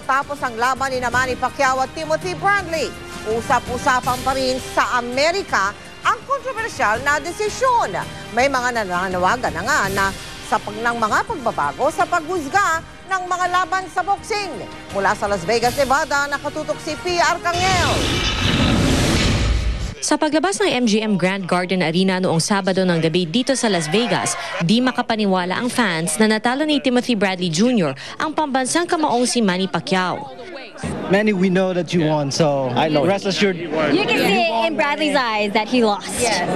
matapos ang laban ni Manny Pacquiao at Timothy Bradley. Usap-usapan pa rin sa Amerika ang kontrobersyal na desisyon. May mga nananawagan na nga na ng mga pagbabago sa paghusga ng mga laban sa boxing. Mula sa Las Vegas, Nevada, nakatutok si Pia Arcangel. Sa paglabas ng MGM Grand Garden Arena noong Sabado ng gabi dito sa Las Vegas, di makapaniwala ang fans na natalo ni Timothy Bradley Jr. ang pambansang kamaong si Manny Pacquiao. Manny, we know that you won, so rest assured. You can see in Bradley's eyes that he lost. Yes.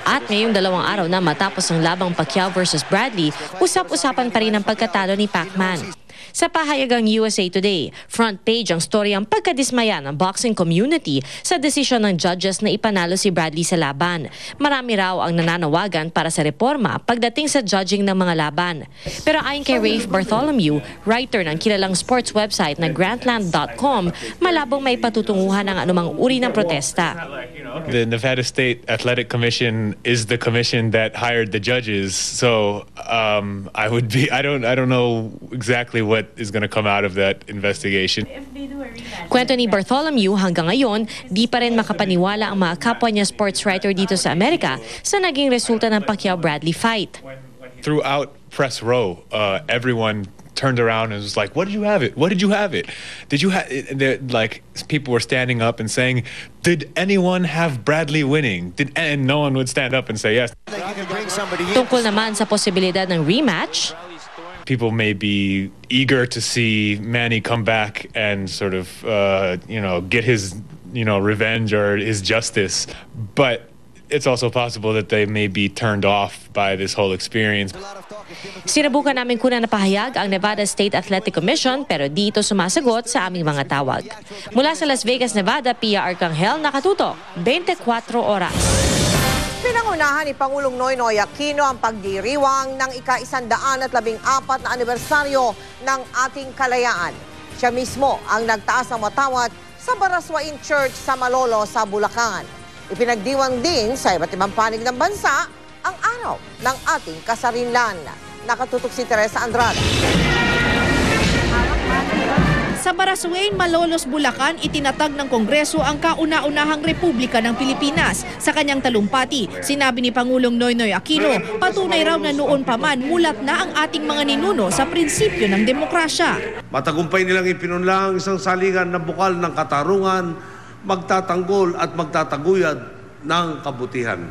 At ngayong 2 araw na matapos ang labang Pacquiao versus Bradley, usap-usapan pa rin ang pagkatalo ni Pacman. Sa pahayagang USA Today, front page ang storyang pagkadismaya ng boxing community sa desisyon ng judges na ipanalo si Bradley sa laban. Marami raw ang nananawagan para sa reforma pagdating sa judging ng mga laban. Pero ayon kay Rafe Bartholomew, writer ng kilalang sports website na Grantland.com, malabong may patutunguhan ng anumang uri ng protesta. The Nevada State Athletic Commission is the commission that hired the judges, so I don't know exactly what is going to come out of that investigation. Kwento ni Bartholomew, hanggang ngayon, di pa rin makapaniwala ang mga kapwa niya sports writer dito sa Amerika sa naging resulta ng Pacquiao-Bradley fight. Throughout press row, everyone turned around and was like, "What did you have it? What did you have it? Did you have?" Like people were standing up and saying, "Did anyone have Bradley winning?" And no one would stand up and say yes. Tungkol naman sa posibilidad ng rematch, people may be eager to see Manny come back and sort of, get his, revenge or his justice. But it's also possible that they may be turned off by this whole experience. Sinabukan namin kuna na pahayag ang Nevada State Athletic Commission pero di ito sumasagot sa aming mga tawag. Mula sa Las Vegas, Nevada, Pia Arcangel, nakatutok, 24 oras. Pinangunahan ni Pangulong Noynoy Aquino ang pagdiriwang ng ika-114 na anibersaryo ng ating kalayaan. Siya mismo ang nagtaas ng watawat sa Baraswain Church sa Malolo sa Bulacan. Ipinagdiwang din sa iba't ibang panig ng bansa ang araw ng ating kasarinlan. Nakatutok si Teresa Andrade. Sa Baraswain, Malolos, Bulacan, itinatag ng Kongreso ang kauna-unahang Republika ng Pilipinas. Sa kanyang talumpati, sinabi ni Pangulong Noynoy Aquino, patunay raw na noon pa man mulat na ang ating mga ninuno sa prinsipyo ng demokrasya. Matagumpay nilang ipinunlang isang salingan na bukal ng katarungan, magtatanggol at magtataguyod ng kabutihan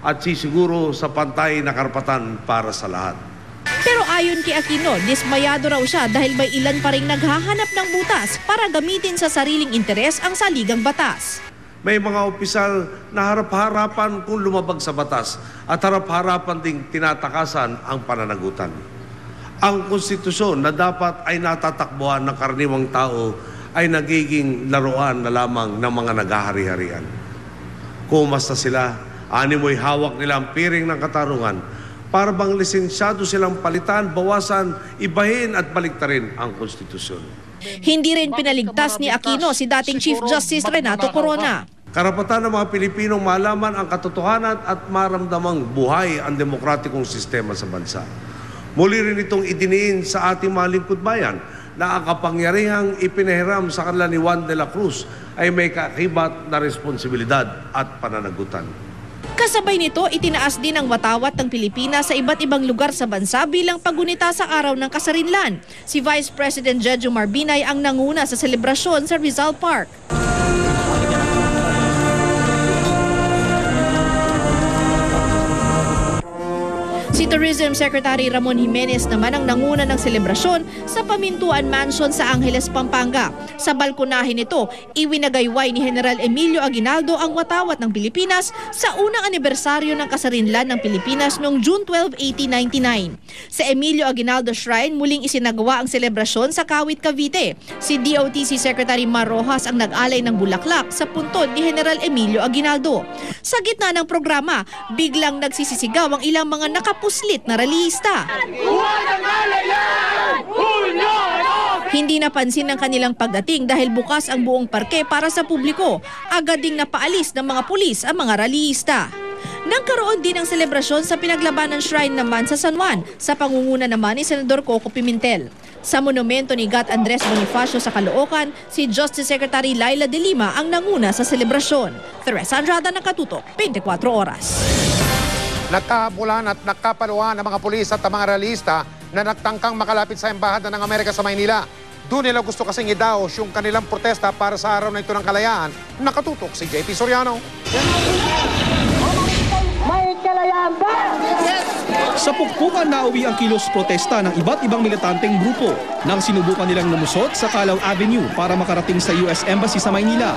at sisiguro sa pantay na karapatan para sa lahat. Pero ayon kay Aquino, dismayado raw siya dahil may ilan pa rin naghahanap ng butas para gamitin sa sariling interes ang saligang batas. May mga opisyal na harap-harapan kung lumabag sa batas at harap-harapan ding tinatakasan ang pananagutan. Ang konstitusyon na dapat ay natatakbuhan ng karaniwang tao ay nagiging laruan na lamang ng mga naghahari-harian. Kumasta sila, animoy hawak nila ang piring ng katarungan para bang lisensyado silang palitan, bawasan, ibahin at baliktarin ang konstitusyon. Hindi rin pinaligtas ni Aquino si dating Chief Justice Renato Corona. Karapatan ng mga Pilipinong malaman ang katotohanan at maramdamang buhay ang demokratikong sistema sa bansa. Muli rin itong idiniin sa ating mga lingkod bayan na ang kapangyarihang ipinahiram sa kanila ni Juan de la Cruz ay may kaakibat na responsibilidad at pananagutan. Kasabay nito, itinaas din ang watawat ng Pilipinas sa iba't ibang lugar sa bansa bilang paggunita sa araw ng kasarinlan. Si Vice President Jejo Marbinay ang nanguna sa selebrasyon sa Rizal Park. Si Tourism Secretary Ramon Jimenez naman ang nanguna ng selebrasyon sa Pamintuan Mansion sa Angeles, Pampanga. Sa balkonahe nito, iwinagayway ni General Emilio Aguinaldo ang watawat ng Pilipinas sa unang anibersaryo ng kasarinlan ng Pilipinas noong June 12, 1899. Sa Emilio Aguinaldo Shrine, muling isinagawa ang selebrasyon sa Kawit, Cavite. Si DOTC Secretary Mar Rojas ang nag-alay ng bulaklak sa puntod ni General Emilio Aguinaldo. Sa gitna ng programa, biglang nagsisisigaw ang ilang mga nakapuslit na rallyista. Hindi napansin ng kanilang pagdating dahil bukas ang buong parke para sa publiko. Agad ding napaalis ng mga pulis ang mga rallyista. Nagkaroon din ng selebrasyon sa pinaglabanan shrine naman sa San Juan, sa pangunguna naman ni Senador Coco Pimentel. Sa monumento ni Gat Andres Bonifacio sa Caloocan, si Justice Secretary Laila De Lima ang nanguna sa selebrasyon. Teresa Andrada ng Katutok, 24 Oras. Nagkahabulan at nagkapaluan ng mga pulis at mga realista na nagtangkang makalapit sa Embahada ng Amerika sa Maynila. Doon nila gusto kasing idaos yung kanilang protesta para sa araw na ito ng kalayaan. Nakatutok si JP Soriano. May kalayaan ba? Sa pukpukan nauwi ang kilos protesta ng iba't ibang militanteng grupo nang sinubukan nilang lumusot sa Calao Avenue para makarating sa US Embassy sa Maynila.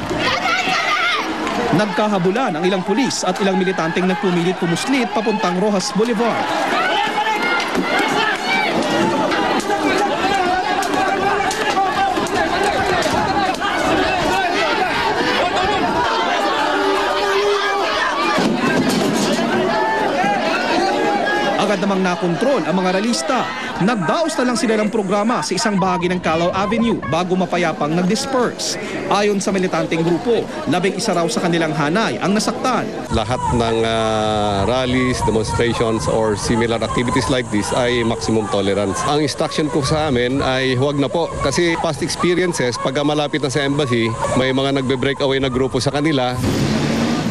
Nagkahabulan ang ilang pulis at ilang militanteng nagpumilit pumuslit papuntang Rojas Boulevard. Agad namang nakontrol ang mga realista. Nagdaos na lang sila ng programa sa isang bahagi ng Calao Avenue bago mapayapang nag-disperse. Ayon sa militanteng grupo, 11 raw sa kanilang hanay ang nasaktan. Lahat ng rallies, demonstrations or similar activities like this ay maximum tolerance. Ang instruction ko sa amin ay huwag na po kasi past experiences, pag malapit na sa embassy, may mga nagbe-break away na grupo sa kanila.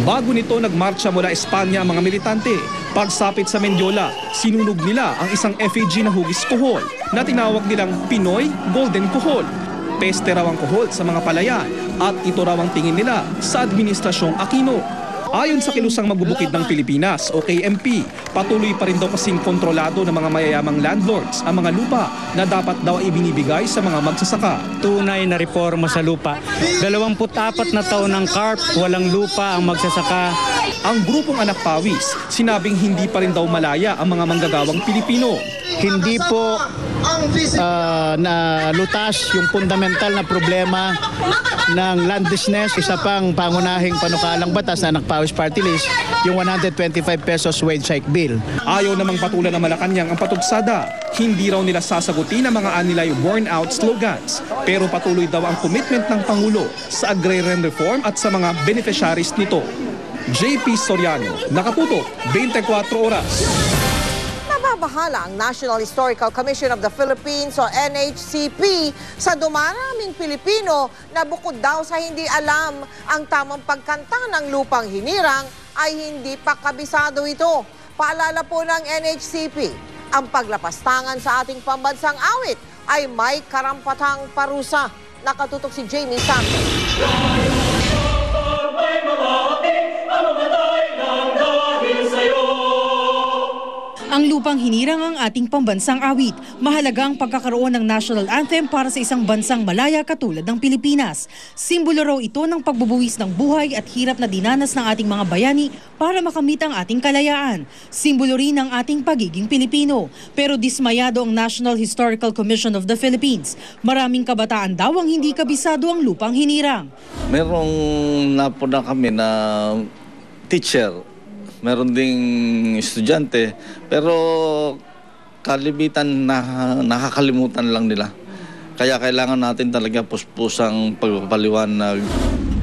Bago nito nagmarcha mula Espanya ang mga militante. Pagsapit sa Mendiola, sinunog nila ang isang effigy na hugis kuhol na tinawag nilang Pinoy Golden Kuhol. Peste raw ang kuhol sa mga palayan at ito raw ang tingin nila sa Administrasyong Aquino. Ayon sa Kilusang Magbubukid ng Pilipinas o KMP, patuloy pa rin daw kasing kontrolado ng mga mayayamang landlords ang mga lupa na dapat daw ibinibigay sa mga magsasaka. Tunay na reforma sa lupa. 24 na taon ng CARP, walang lupa ang magsasaka. Ang grupong Anak Pawis, sinabing hindi pa rin daw malaya ang mga manggagawang Pilipino. Hindi po na lutas yung fundamental na problema ng landlessness, isa pang pangunahing panukalang batas na Pawis Party List, yung 125 pesos wage hike bill. Ayaw namang patulan ng Malacanang ang patutsada. Hindi raw nila sasagutin ang mga anilay burn-out slogans. Pero patuloy daw ang commitment ng Pangulo sa agrarian reform at sa mga beneficiaries nito. JP Soriano, Nakatutok, 24 Oras. Nababahala ang National Historical Commission of the Philippines o NHCP sa dumaraming Pilipino na bukod daw sa hindi alam ang tamang pagkanta ng lupang hinirang ay hindi pa kabisado ito. Paalala po ng NHCP, ang paglapastangan sa ating pambansang awit ay may karampatang parusa. Nakatutok si Jamie Santos. Ang lupang hinirang ang ating pambansang awit. Mahalaga ang pagkakaroon ng national anthem para sa isang bansang malaya katulad ng Pilipinas. Simbolo raw ito ng pagbubuwis ng buhay at hirap na dinanas ng ating mga bayani para makamit ang ating kalayaan. Simbolo rin ng ating pagiging Pilipino. Pero dismayado ang National Historical Commission of the Philippines. Maraming kabataan daw ang hindi kabisado ang lupang hinirang. Merong napuna kami na teacher. Meron ding estudyante, pero kalimitan nakakalimutan lang nila. Kaya kailangan natin talaga puspusang pagpapaliwanag.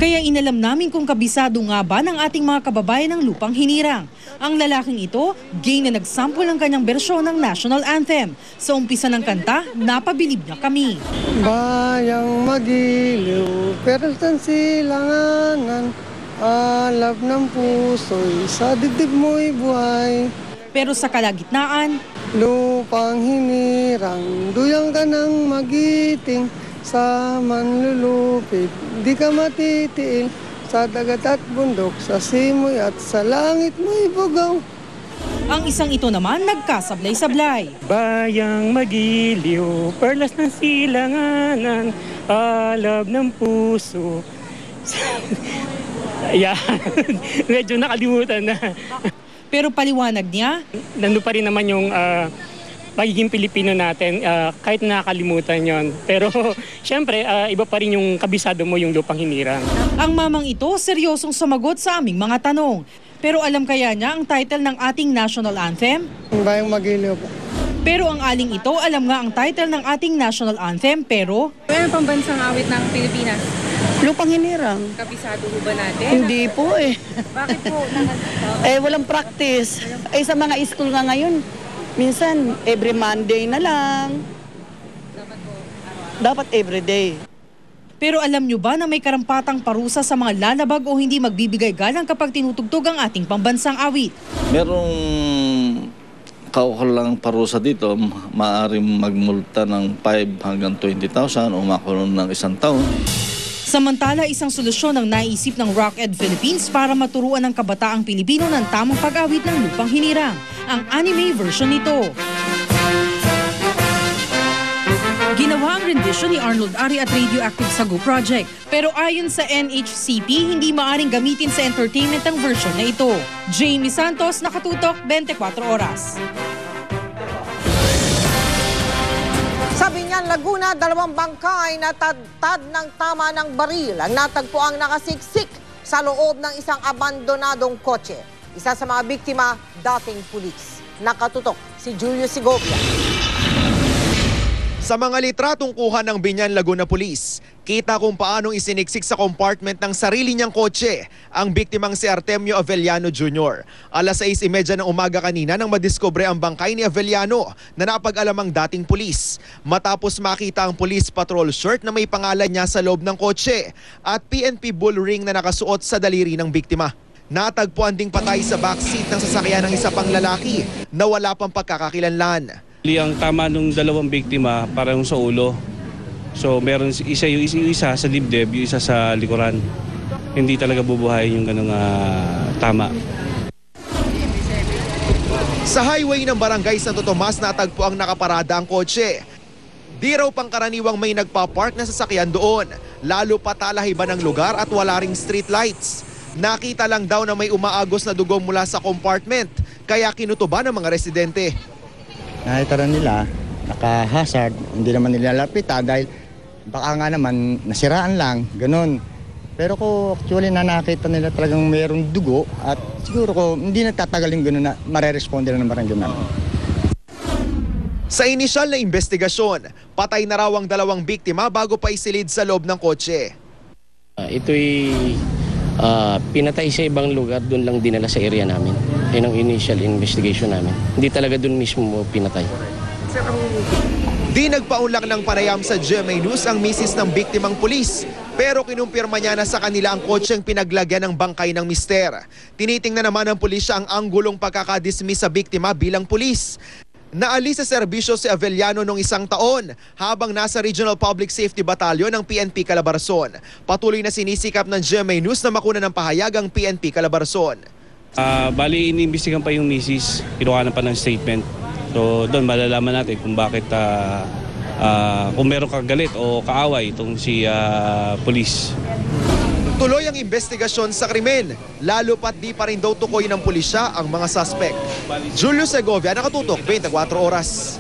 Kaya inalam namin kung kabisado nga ba ng ating mga kababayan ng lupang hinirang. Ang lalaking ito, gay na nagsample ng kanyang bersyon ng national anthem. Sa umpisa ng kanta, napabilib na kami. Bayang magiliw, pero saan silanganan, alab ng puso'y sa dibdib mo'y buhay. Pero sa kalagitnaan, lupang hinirang, duyang ka ng magiting, sa manlulupit, di ka matitiil, sa dagat at bundok, sa simoy at sa langit mo'y bugaw. Ang isang ito naman nagkasablay-sablay. Bayang magiliw, perlas ng silanganan, alab ng puso. Ayan, medyo nakalimutan na. Pero paliwanag niya, nandun pa rin naman yung pagiging Pilipino natin, kahit nakakalimutan yon. Pero syempre, iba pa rin yung kabisado mo yung lupang hinirang. Ang mamang ito, seryosong sumagot sa aming mga tanong. Pero alam kaya niya ang title ng ating national anthem? Bayang magiliw po. Pero ang aling ito, alam nga ang title ng ating national anthem, pero... Ano pang bansang awit ng Pilipinas? Lupang hinirang. Kabisado po ba natin? Hindi po eh. Bakit po? Walang practice. Sa mga school nga ngayon, minsan every Monday na lang. Dapat po. Dapat everyday. Pero alam nyo ba na may karampatang parusa sa mga lalabag o hindi magbibigay galang kapag tinutugtog ang ating pambansang awit? Merong kaukulang parusa dito, maaaring magmulta ng 5 hanggang 20,000 o makulong ng 1 taon. Samantala, isang solusyon ang naisip ng Rock Ed Philippines para maturuan ng kabataang Pilipino ng tamang pag-awit ng lupang hinirang, ang anime version nito. Ginawa ang rendition ni Arnold Ari at Radioactive Sago Project. Pero ayon sa NHCP, hindi maaring gamitin sa entertainment ang version na ito. Jamie Santos, Nakatutok, 24 Oras. Sa Binyan, Laguna, 2 bangkay na tad ng tama ng baril ang natagpuang nakasiksik sa loob ng isang abandonadong kotse. Isa sa mga biktima, dating pulis. Nakatutok si Julio Segovia. Sa mga litratong kuha ng Binyan, Laguna Police, kita kung paanong isiniksik sa compartment ng sarili niyang kotse ang biktimang si Artemio Avellano Jr. Alas 6:30 ng umaga kanina nang madiskubre ang bangkay ni Avellano na napag-alamang dating pulis. Matapos makita ang police patrol shirt na may pangalan niya sa loob ng kotse at PNP bull ring na nakasuot sa daliri ng biktima. Natagpuan ding patay sa backseat ng sasakyan ng isa pang lalaki na wala pang pagkakakilanlan. Ang tama ng 2 biktima parang sa ulo. So meron isa yung isa sa dibdib, yung isa sa likuran. Hindi talaga bubuhay yung ganung tama. Sa highway ng Barangay Santo Tomas natagpo ang nakaparada ang kotse. Di raw pangkaraniwang may nagpa-park na sasakyan doon. Lalo patalahiban ng lugar at wala ring street lights. Nakita lang daw na may umaagos na dugo mula sa compartment, kaya kinutuban ng mga residente. Nakita rin nila, naka-hazard, hindi naman nila lapitan dahil baka nga naman nasiraan lang, ganun. Pero kung actually nakita nila talagang mayroong dugo at siguro ko hindi nagtatagalin ganun na mareresponde na ng barangay namin. Sa inisyal na investigasyon, patay na raw ang 2 biktima bago pa isilid sa loob ng kotse. Ito'y pinatay sa ibang lugar, doon lang dinala sa area namin. Yan ang initial investigation namin. Hindi talaga doon mismo pinatay. Di nagpaunlak ng panayam sa GMA News ang misis ng biktimang pulis, pero kinumpirma niya na sa kanila ang kotseng pinaglagyan ng bangkay ng mister. Tinitingnan naman ng pulisya ang anggulong pagkakadismiss sa biktima bilang pulis. Naalis sa serbisyo si Avellano noong 1 taon habang nasa Regional Public Safety Battalion ng PNP Calabarzon. Patuloy na sinisikap ng GMA News na makuna ng pahayag ang PNP Calabarzon. Bali, iniimbestigan pa yung misis, kinuha na pa ng statement. So doon malalaman natin kung bakit kung meron kagalit o kaaway itong si pulis. Tuloy ang investigasyon sa krimen, lalo pat di pa rin daw tukoy ng pulisya ang mga suspect. Julio Segovia, Nakatutok, 24 Oras.